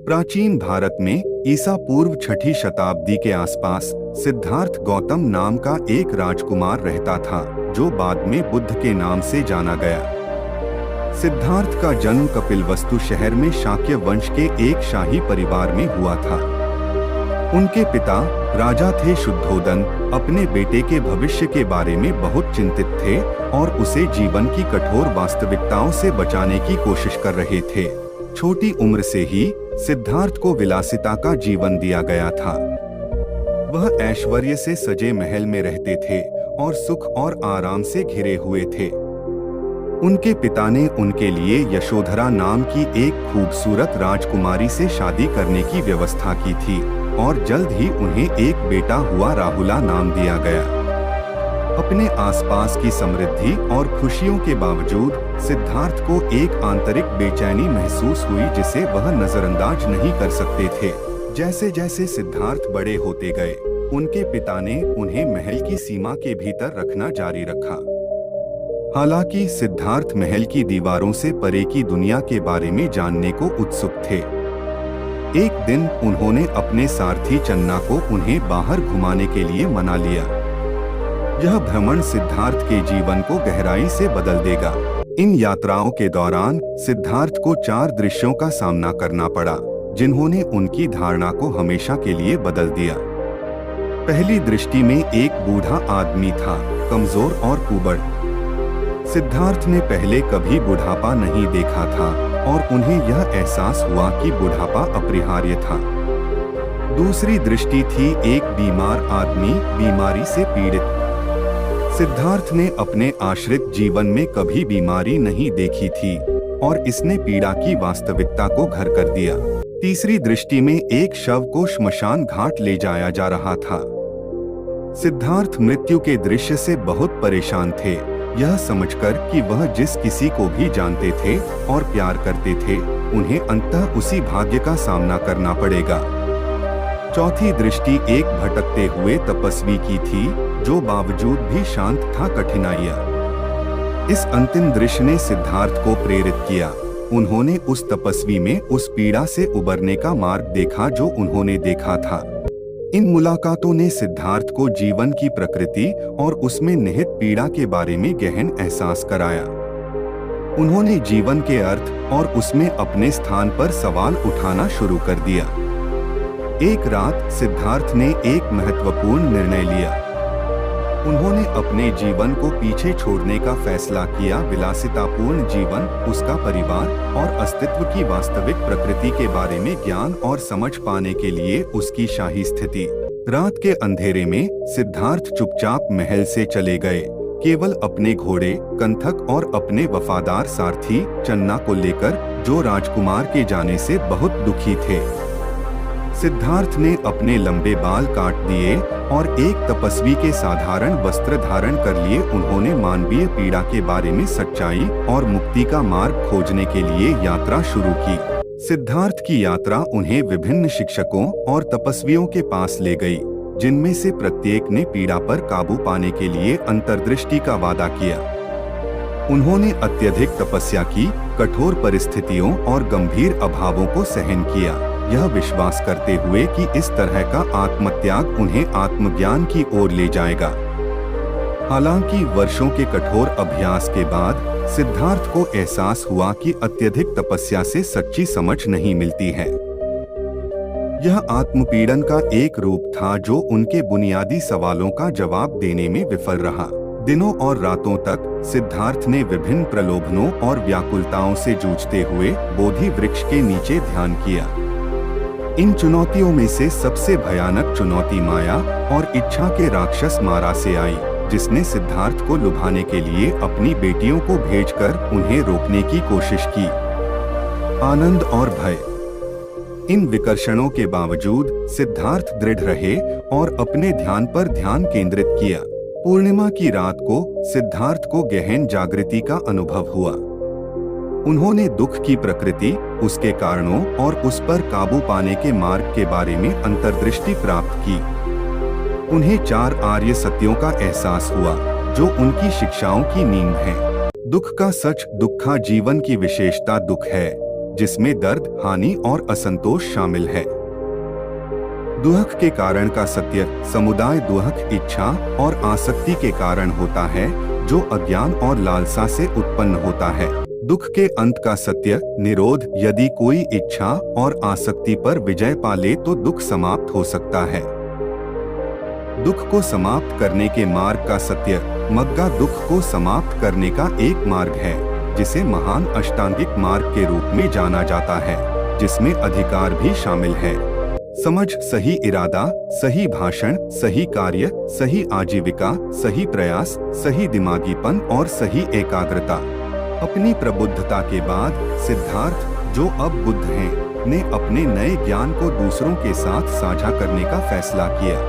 प्राचीन भारत में ईसा पूर्व 6ठी शताब्दी के आसपास सिद्धार्थ गौतम नाम का एक राजकुमार रहता था, जो बाद में बुद्ध के नाम से जाना गया। सिद्धार्थ का जन्म कपिलवस्तु शहर में शाक्य वंश के एक शाही परिवार में हुआ था। उनके पिता राजा थे शुद्धोदन, अपने बेटे के भविष्य के बारे में बहुत चिंतित थे और उसे जीवन की कठोर वास्तविकताओं से बचाने की कोशिश कर रहे थे। छोटी उम्र से ही सिद्धार्थ को विलासिता का जीवन दिया गया था। वह ऐश्वर्य से सजे महल में रहते थे और सुख और आराम से घिरे हुए थे। उनके पिता ने उनके लिए यशोधरा नाम की एक खूबसूरत राजकुमारी से शादी करने की व्यवस्था की थी और जल्द ही उन्हें एक बेटा हुआ राहुला नाम दिया गया। अपने आसपास की समृद्धि और खुशियों के बावजूद सिद्धार्थ को एक आंतरिक बेचैनी महसूस हुई जिसे वह नजरअंदाज नहीं कर सकते थे। जैसे जैसे सिद्धार्थ बड़े होते गए, उनके पिता ने उन्हें महल की सीमा के भीतर रखना जारी रखा। हालांकि सिद्धार्थ महल की दीवारों से परे की दुनिया के बारे में जानने को उत्सुक थे। एक दिन उन्होंने अपने सारथी चन्ना को उन्हें बाहर घुमाने के लिए मना लिया। यह भ्रमण सिद्धार्थ के जीवन को गहराई से बदल देगा। इन यात्राओं के दौरान सिद्धार्थ को 4 दृश्यों का सामना करना पड़ा, जिन्होंने उनकी धारणा को हमेशा के लिए बदल दिया। पहली दृष्टि में एक बूढ़ा आदमी था, कमजोर और कुबड़। सिद्धार्थ ने पहले कभी बुढ़ापा नहीं देखा था और उन्हें यह एहसास हुआ कि बुढ़ापा अपरिहार्य था। दूसरी दृष्टि थी एक बीमार आदमी, बीमारी से पीड़ित। सिद्धार्थ ने अपने आश्रित जीवन में कभी बीमारी नहीं देखी थी और इसने पीड़ा की वास्तविकता को घर कर दिया। तीसरी दृष्टि में एक शव को श्मशान घाट ले जाया जा रहा था। सिद्धार्थ मृत्यु के दृश्य से बहुत परेशान थे, यह समझकर कि वह जिस किसी को भी जानते थे और प्यार करते थे, उन्हें अंततः उसी भाग्य का सामना करना पड़ेगा। चौथी दृष्टि एक भटकते हुए तपस्वी की थी, जो बावजूद भी शांत था कठिनाइयां। इस अंतिम दृश्य ने सिद्धार्थ को प्रेरित किया। उन्होंने उस तपस्वी में उस पीड़ा से उबरने का मार्ग देखा जो उन्होंने देखा था। इन मुलाकातों ने सिद्धार्थ को जीवन की प्रकृति और उसमें निहित पीड़ा के बारे में गहन एहसास कराया। उन्होंने जीवन के अर्थ और उसमें अपने स्थान पर सवाल उठाना शुरू कर दिया। एक रात सिद्धार्थ ने एक महत्वपूर्ण निर्णय लिया। उन्होंने अपने जीवन को पीछे छोड़ने का फैसला किया। विलासितापूर्ण जीवन, उसका परिवार और अस्तित्व की वास्तविक प्रकृति के बारे में ज्ञान और समझ पाने के लिए उसकी शाही स्थिति। रात के अंधेरे में सिद्धार्थ चुपचाप महल से चले गए, केवल अपने घोड़े, कंथक और अपने वफादार सारथी चन्ना को लेकर, जो राजकुमार के जाने से बहुत दुखी थे। सिद्धार्थ ने अपने लंबे बाल काट दिए और एक तपस्वी के साधारण वस्त्र धारण कर लिए। उन्होंने मानवीय पीड़ा के बारे में सच्चाई और मुक्ति का मार्ग खोजने के लिए यात्रा शुरू की। सिद्धार्थ की यात्रा उन्हें विभिन्न शिक्षकों और तपस्वियों के पास ले गई, जिनमें से प्रत्येक ने पीड़ा पर काबू पाने के लिए अंतर्दृष्टि का वादा किया। उन्होंने अत्यधिक तपस्या की, कठोर परिस्थितियों और गंभीर अभावों को सहन किया, यह विश्वास करते हुए कि इस तरह का आत्मत्याग उन्हें आत्मज्ञान की ओर ले जाएगा। हालांकि वर्षों के कठोर अभ्यास के बाद सिद्धार्थ को एहसास हुआ कि अत्यधिक तपस्या से सच्ची समझ नहीं मिलती है। यह आत्मपीड़न का एक रूप था जो उनके बुनियादी सवालों का जवाब देने में विफल रहा। दिनों और रातों तक सिद्धार्थ ने विभिन्न प्रलोभनों और व्याकुलताओं से जूझते हुए बोधि वृक्ष के नीचे ध्यान किया। इन चुनौतियों में से सबसे भयानक चुनौती माया और इच्छा के राक्षस मारा से आई, जिसने सिद्धार्थ को लुभाने के लिए अपनी बेटियों को भेजकर उन्हें रोकने की कोशिश की। आनंद और भय। इन विकर्षणों के बावजूद सिद्धार्थ दृढ़ रहे और अपने ध्यान पर ध्यान केंद्रित किया। पूर्णिमा की रात को सिद्धार्थ को गहन जागृति का अनुभव हुआ। उन्होंने दुख की प्रकृति, उसके कारणों और उस पर काबू पाने के मार्ग के बारे में अंतर्दृष्टि प्राप्त की। उन्हें 4 आर्य सत्यों का एहसास हुआ, जो उनकी शिक्षाओं की नींव है। दुख का सच, दुखा जीवन की विशेषता दुख है, जिसमें दर्द, हानि और असंतोष शामिल है। दुहक के कारण का सत्य समुदाय दुहक इच्छा और आसक्ति के कारण होता है, जो अज्ञान और लालसा से उत्पन्न होता है। दुख के अंत का सत्य निरोध, यदि कोई इच्छा और आसक्ति पर विजय पा ले तो दुख समाप्त हो सकता है। दुख को समाप्त करने के मार्ग का सत्य मग्गा दुख को समाप्त करने का एक मार्ग है, जिसे महान अष्टांगिक मार्ग के रूप में जाना जाता है, जिसमें अधिकार भी शामिल है। समझ, सही इरादा, सही भाषण, सही कार्य, सही आजीविका, सही प्रयास, सही दिमागीपन और सही एकाग्रता। अपनी प्रबुद्धता के बाद सिद्धार्थ, जो अब बुद्ध हैं, ने अपने नए ज्ञान को दूसरों के साथ साझा करने का फैसला किया।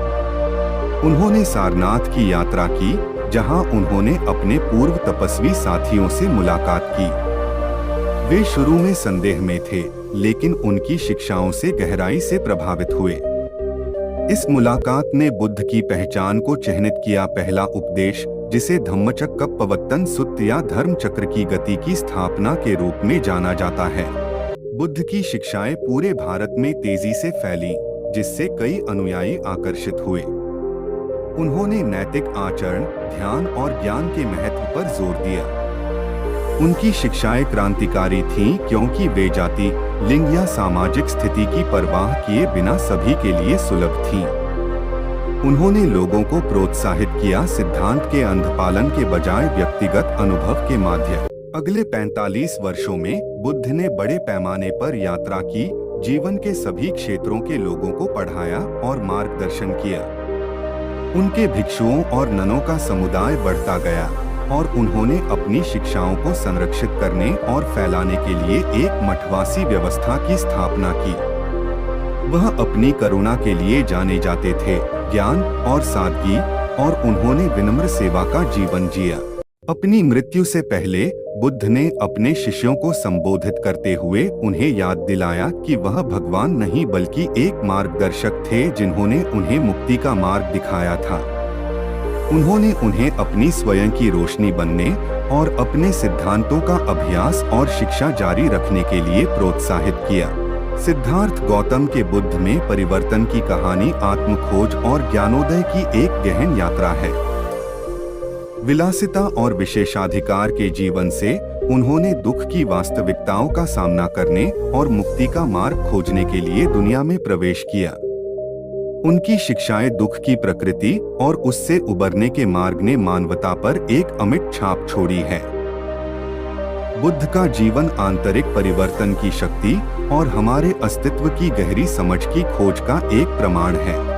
उन्होंने सारनाथ की यात्रा की, जहां उन्होंने अपने पूर्व तपस्वी साथियों से मुलाकात की। वे शुरू में संदेह में थे, लेकिन उनकी शिक्षाओं से गहराई से प्रभावित हुए। इस मुलाकात ने बुद्ध की पहचान को चिह्नित किया। पहला उपदेश, जिसे धम्मचक्कपवत्तन सुत्त या धर्म चक्र की गति की स्थापना के रूप में जाना जाता है। बुद्ध की शिक्षाएं पूरे भारत में तेजी से फैलीं, जिससे कई अनुयायी आकर्षित हुए। उन्होंने नैतिक आचरण, ध्यान और ज्ञान के महत्व पर जोर दिया। उनकी शिक्षाएं क्रांतिकारी थीं, क्योंकि वे जाति, लिंग या सामाजिक स्थिति की परवाह किए बिना सभी के लिए सुलभ थीं। उन्होंने लोगों को प्रोत्साहित किया, सिद्धांत के अंधपालन के बजाय व्यक्तिगत अनुभव के माध्यम। अगले 45 वर्षों में बुद्ध ने बड़े पैमाने पर यात्रा की, जीवन के सभी क्षेत्रों के लोगों को पढ़ाया और मार्गदर्शन किया। उनके भिक्षुओं और ननों का समुदाय बढ़ता गया और उन्होंने अपनी शिक्षाओं को संरक्षित करने और फैलाने के लिए एक मठवासी व्यवस्था की स्थापना की। वह अपनी करुणा के लिए जाने जाते थे, ज्ञान और सादगी, और उन्होंने विनम्र सेवा का जीवन जिया। अपनी मृत्यु से पहले बुद्ध ने अपने शिष्यों को संबोधित करते हुए उन्हें याद दिलाया कि वह भगवान नहीं बल्कि एक मार्गदर्शक थे, जिन्होंने उन्हें मुक्ति का मार्ग दिखाया था। उन्होंने उन्हें अपनी स्वयं की रोशनी बनने और अपने सिद्धांतों का अभ्यास और शिक्षा जारी रखने के लिए प्रोत्साहित किया। सिद्धार्थ गौतम के बुद्ध में परिवर्तन की कहानी आत्मखोज और ज्ञानोदय की एक गहन यात्रा है। विलासिता और विशेषाधिकार के जीवन से उन्होंने दुख की वास्तविकताओं का सामना करने और मुक्ति का मार्ग खोजने के लिए दुनिया में प्रवेश किया। उनकी शिक्षाएं दुख की प्रकृति और उससे उबरने के मार्ग ने मानवता पर एक अमिट छाप छोड़ी है। बुद्ध का जीवन आंतरिक परिवर्तन की शक्ति और हमारे अस्तित्व की गहरी समझ की खोज का एक प्रमाण है।